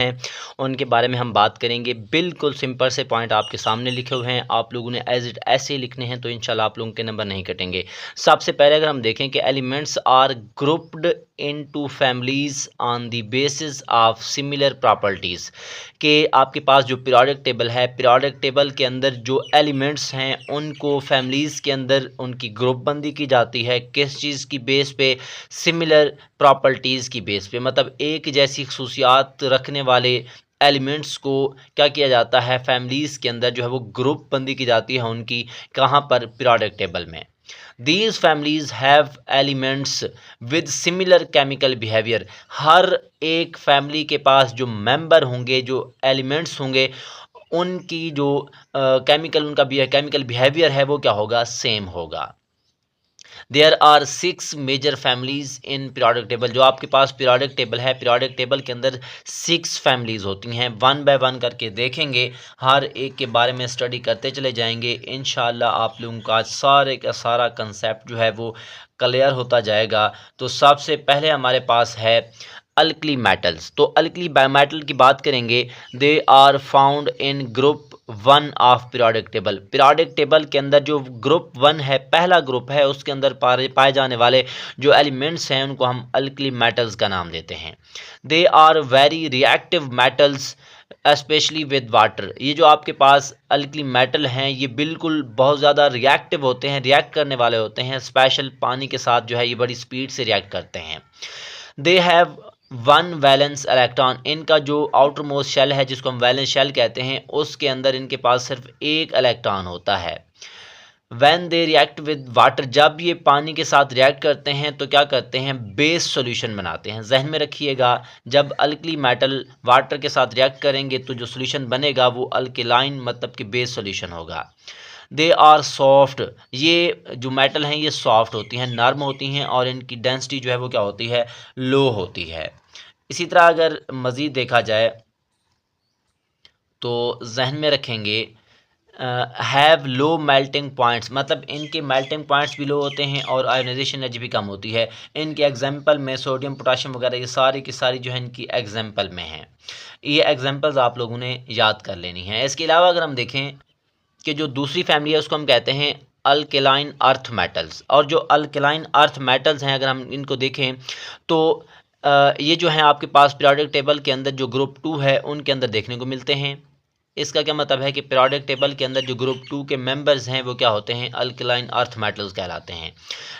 हैं उनके बारे में हम बात करेंगे। बिल्कुल सिंपल से पॉइंट आपके सामने लिखे हुए हैं, आप लोगों ने एज इट ऐसे ही लिखने हैं, तो इंशाल्लाह आप लोगों के नंबर नहीं कटेंगे। सबसे पहले अगर हम देखें कि elements are grouped into families on the basis of similar properties, कि आपके पास जो पीरियोडिक टेबल है, पीरियोडिक टेबल के अंदर जो एलिमेंट्स हैं उनको फैमिलीज़ के अंदर उनकी ग्रुप बंदी की जाती है। किस चीज़ की बेस पे? सिमिलर प्रॉपर्टीज़ की बेस पे, मतलब एक जैसी खसूसियात रखने वाले एलिमेंट्स को क्या किया जाता है, फैमिलीज़ के अंदर जो है वो ग्रुप बंदी की जाती है उनकी। कहाँ पर? पीरियोडिक टेबल में। These families have elements with similar chemical behaviour. हर एक फैमिली के पास जो मेंबर होंगे, जो एलिमेंट्स होंगे, उनकी जो उनका केमिकल बिहेवियर है वो क्या होगा? सेम होगा। There are 6 major families in periodic table. जो आपके पास पीरियोडिक टेबल है, पीरियोडिक टेबल के अंदर 6 फैमिलीज़ होती हैं। वन बाय वन करके देखेंगे, हर एक के बारे में स्टडी करते चले जाएंगे। इंशाल्लाह आप लोगों का सारे का सारा कंसेप्ट जो है वो क्लियर होता जाएगा। तो सबसे पहले हमारे पास है अल्कली मेटल्स। तो अल्कली मेटल की बात करेंगे, they are found in group 1 of periodic table. Periodic table के अंदर जो ग्रुप 1 है, पहला ग्रुप है, उसके अंदर पाए जाने वाले जो एलिमेंट्स हैं उनको हम अल्कली मेटल्स का नाम देते हैं। They are very reactive metals specially with water. ये जो आपके पास अल्कली मेटल हैं ये बिल्कुल बहुत ज़्यादा रिएक्टिव होते हैं, रिएक्ट करने वाले होते हैं। स्पेशल पानी के साथ जो है ये बड़ी स्पीड से रिएक्ट करते हैं। They have 1 valence electron. इनका जो आउटर मोस्ट शेल है, जिसको हम वैलेंस शेल कहते हैं, उसके अंदर इनके पास सिर्फ एक इलेक्ट्रॉन होता है। When they react with water, जब ये पानी के साथ रिएक्ट करते हैं तो क्या करते हैं? बेस सॉल्यूशन बनाते हैं। जहन में रखिएगा, जब अल्कली मेटल वाटर के साथ रिएक्ट करेंगे तो जो सॉल्यूशन बनेगा वो अल्कलाइन मतलब कि बेस सॉल्यूशन होगा। They are soft. ये जो मेटल हैं ये सॉफ्ट होती हैं, नर्म होती हैं, और इनकी डेंसिटी जो है वो क्या होती है? लो होती है। इसी तरह अगर मज़ीद देखा जाए तो जहन में रखेंगे, हैव लो मेल्टिंग पॉइंट्स, मतलब इनके मेल्टिंग पॉइंट्स भी लो होते हैं और आयोनाइजेशन एनर्जी भी कम होती है। इनके एग्जांपल में सोडियम, पोटाशियम वगैरह ये सारी की सारी जो है इनकी एग्जांपल में हैं। ये एग्जांपल्स आप लोगों ने याद कर लेनी है। इसके अलावा अगर हम देखें कि जो दूसरी फैमिली है उसको हम कहते हैं अल्केलाइन अर्थ मेटल्स। और जो अल्केलाइन अर्थ मेटल्स हैं, अगर हम इनको देखें तो ये जो हैं आपके पास पीरियोडिक टेबल के अंदर जो ग्रुप 2 है उनके अंदर देखने को मिलते हैं। इसका क्या मतलब है कि पीरियोडिक टेबल के अंदर जो ग्रुप 2 के मेंबर्स हैं वो क्या होते हैं? अल्कलाइन अर्थ मेटल्स कहलाते हैं।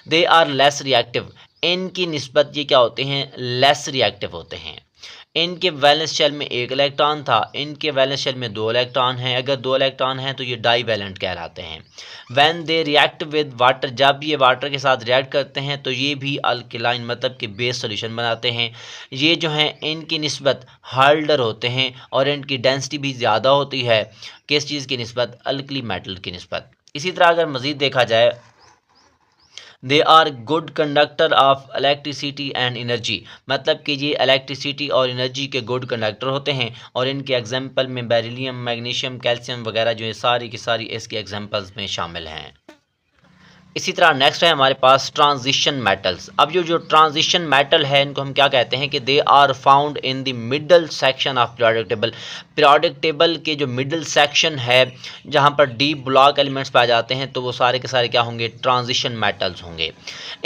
They are less reactive. इनकी निस्बत ये क्या होते हैं? लेस रिएक्टिव होते हैं। इनके वैलेंस शेल में एक इलेक्ट्रॉन था, इनके वैलेंस शेल में 2 इलेक्ट्रॉन हैं। अगर 2 इलेक्ट्रॉन हैं तो ये डाई वैलेंट कहलाते हैं। When they react with water, जब ये वाटर के साथ रिएक्ट करते हैं तो ये भी अल्कलाइन मतलब कि बेस सॉल्यूशन बनाते हैं। ये जो हैं इनकी निस्बत हार्डर होते हैं और इनकी डेंसिटी भी ज़्यादा होती है। किस चीज़ की निस्बत? अल्कली मेटल की निस्बत। इसी तरह अगर मज़ीद देखा जाए, they are good conductor of electricity and energy, मतलब कि ये इलेक्ट्रिसिटी और एनर्जी के गुड कंडक्टर होते हैं। और इनके एग्जांपल में बेरिलियम, मैग्नीशियम, कैल्शियम वगैरह जो है सारी की सारी इसके एग्जांपल्स में शामिल हैं। इसी तरह नेक्स्ट है हमारे पास ट्रांजिशन मेटल्स। अब जो ट्रांजिशन मेटल है इनको हम क्या कहते हैं कि they are found in the middle section of periodic table. Periodic table के जो मिडल सेक्शन है जहां पर डी ब्लॉक एलिमेंट्स पाए जाते हैं तो वो सारे के सारे क्या होंगे? ट्रांजिशन मेटल्स होंगे।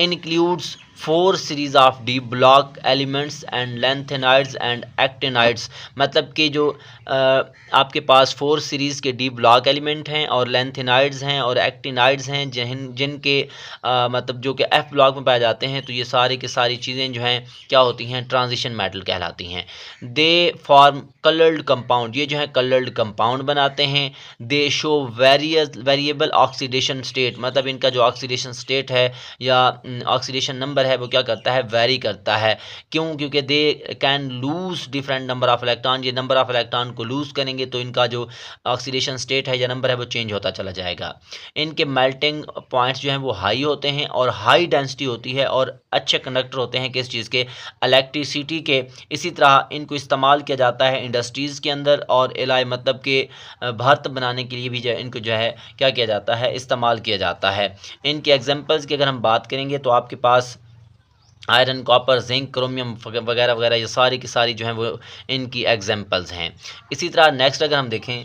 Includes 4 series of D block elements and lanthanides and actinides, मतलब कि जो आपके पास 4 सीरीज़ के डी ब्लॉक एलिमेंट हैं और लैंथेनाइड्स हैं और एक्टिनाइड्स हैं जिनके मतलब जो कि एफ ब्लॉक में पाए जाते हैं। तो ये सारी की सारी चीज़ें जो हैं क्या होती हैं? ट्रांजिशन मेटल कहलाती हैं। दे फॉर्म कलर्ड कंपाउंड, ये जो है कलर्ड कंपाउंड बनाते हैं। दे शो वेरिएबल ऑक्सीडेशन स्टेट, मतलब इनका जो ऑक्सीडेशन स्टेट है या ऑक्सीडेशन नंबर है वो क्या करता है? वेरी करता है। क्यों? क्योंकि they can lose different number of electron. ये नंबर ऑफ इलेक्ट्रॉन को लूज करेंगे तो इनका जो ऑक्सीडेशन स्टेट है या नंबर है वो चेंज होता चला जाएगा। इनके मेल्टिंग पॉइंट्स जो हैं वो हाई होते हैं और हाई डेंसिटी होती है और अच्छे कंडक्टर होते हैं किस चीज़ के? इलेक्ट्रिसिटी के। इसी तरह इनको इस्तेमाल किया जाता है इंडस्ट्रीज़ के अंदर और एलाई मतलब के भारत बनाने के लिए भी इनको जो है क्या किया जाता है? इस्तेमाल किया जाता है। इनके एग्जांपल्स की अगर हम बात करेंगे तो आपके पास आयरन, कॉपर, जिंक, क्रोमियम वगैरह वगैरह, ये सारी की सारी जो हैं वो इनकी एग्जांपल्स हैं। इसी तरह नेक्स्ट अगर हम देखें,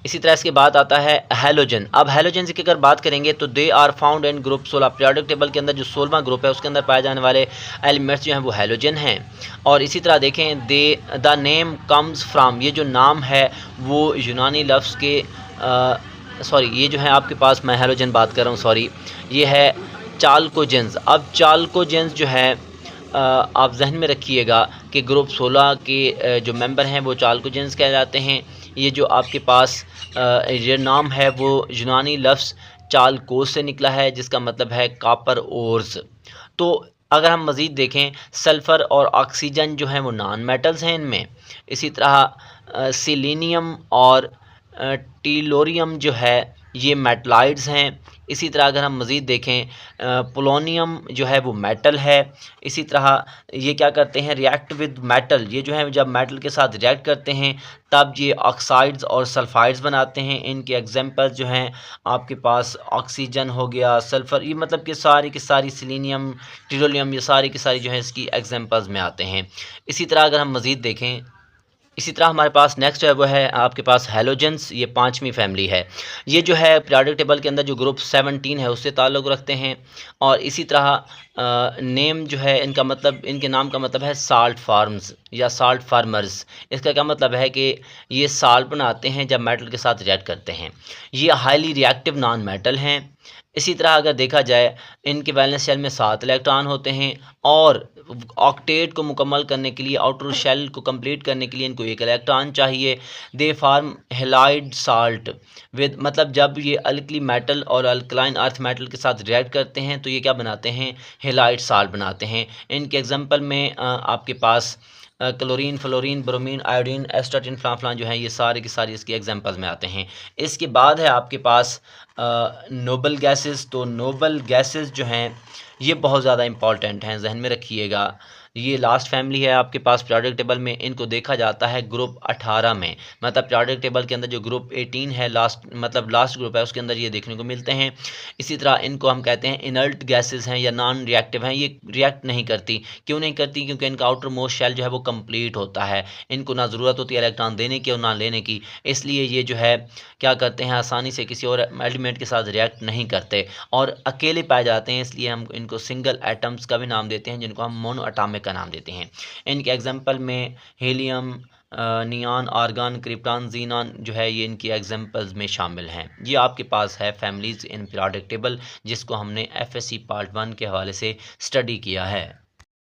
इसी तरह इसके बाद आता है हैलोजन। अब हैलोजन की अगर बात करेंगे तो they are found in group 16। Periodic table के अंदर जो 16वां ग्रुप है उसके अंदर पाए जाने वाले एलिमेंट्स जो हैं वो हैलोजन हैं। और इसी तरह देखें, दे द नेम कम्स फ्राम, ये जो नाम है वो यूनानी लफ्ज़ के सॉरी ये जो है आपके पास, मैं हैलोजन बात कर रहा हूँ, सॉरी ये है चाल्कोजेंस। अब चाल्कोजेंस जो है आप जहन में रखिएगा कि ग्रुप 16 के जो मेंबर हैं वो चाल्कोजेंस कहलाते हैं। ये जो आपके पास ये नाम है वो यूनानी लफ्ज़ चाल्कोस से निकला है, जिसका मतलब है कापर ओर्स। तो अगर हम मज़ीद देखें, सल्फ़र और ऑक्सीजन जो हैं वो नॉन मेटल्स हैं इनमें। इसी तरह सिलीनियम और टीलोरियम जो है ये मेटलाइड्स हैं। इसी तरह अगर हम मज़ीद देखें, पोलोनियम जो है वो मेटल है। इसी तरह ये क्या करते हैं, रिएक्ट विद मेटल, ये जो है जब मेटल के साथ रिएक्ट करते हैं तब ये ऑक्साइड्स और सल्फाइड्स बनाते हैं। इनके एग्जांपल्स जो हैं आपके पास ऑक्सीजन हो गया, सल्फ़र, ये मतलब कि सारी की सारी, सिलीनियम, टीलोरियम, ये सारी की सारी जो है इसकी एग्जांपल्स में आते हैं। इसी तरह अगर हम मज़ीद देखें, इसी तरह हमारे पास नेक्स्ट है वो है आपके पास हैलोजेंस, ये 5वीं फैमिली है। ये जो है पीरियोडिक टेबल के अंदर जो ग्रुप 17 है उससे ताल्लुक़ रखते हैं। और इसी तरह नेम जो है इनका मतलब, इनके नाम का मतलब है साल्ट फार्म्स या साल्ट फार्मर्स। इसका क्या मतलब है कि ये साल्ट बनाते हैं जब मेटल के साथ रिएक्ट करते हैं। ये हाईली रिएक्टिव नॉन मेटल हैं। इसी तरह अगर देखा जाए, इनके वैलेंस शेल में 7 इलेक्ट्रॉन होते हैं और ऑक्टेट को मुकम्मल करने के लिए, आउटर शेल को कंप्लीट करने के लिए इनको 1 इलेक्ट्रॉन चाहिए। दे फार्म हेलाइड साल्ट विद, मतलब जब ये अल्कली मेटल और अल्कलाइन अर्थ मेटल के साथ रिएक्ट करते हैं तो ये क्या बनाते हैं, हेलाइड साल्ट बनाते हैं। इनके एग्जांपल में आपके पास chlorine, fluorine, bromine, iodine, astatine, फलां जो हैं ये सारे की सारी इसकी एग्जांपल्स में आते हैं। इसके बाद है आपके पास नोबल गैसेस। तो नोबल गैसेस जो हैं ये बहुत ज़्यादा इंपॉर्टेंट हैं, जहन में रखिएगा। ये लास्ट फैमिली है आपके पास पीरियोडिक टेबल में। इनको देखा जाता है ग्रुप 18 में, मतलब पीरियोडिक टेबल के अंदर जो ग्रुप 18 है, लास्ट ग्रुप है, उसके अंदर ये देखने को मिलते हैं। इसी तरह इनको हम कहते हैं इनर्ट गैसेस हैं या नॉन रिएक्टिव हैं। ये रिएक्ट नहीं करती। क्यों नहीं करती? क्योंकि इनका आउटर मोस्ट शेल जो है वो कंप्लीट होता है। इनको ना ज़रूरत होती है इलेक्ट्रॉन देने की और ना लेने की, इसलिए ये जो है क्या करते हैं, आसानी से किसी और एलिमेंट के साथ रिएक्ट नहीं करते और अकेले पाए जाते हैं। इसलिए हम इनको सिंगल एटम्स का भी नाम देते हैं, जिनको हम मोनो एटॉमिक का नाम देते हैं। इनके एग्जांपल में helium, neon, argon, krypton, xenon जो है ये इनकी एग्जांपल्स में शामिल हैं। ये आपके पास है फैमिलीज़ इन पीरियोडिक टेबल, जिसको हमने FSC पार्ट 1 के हवाले से स्टडी किया है।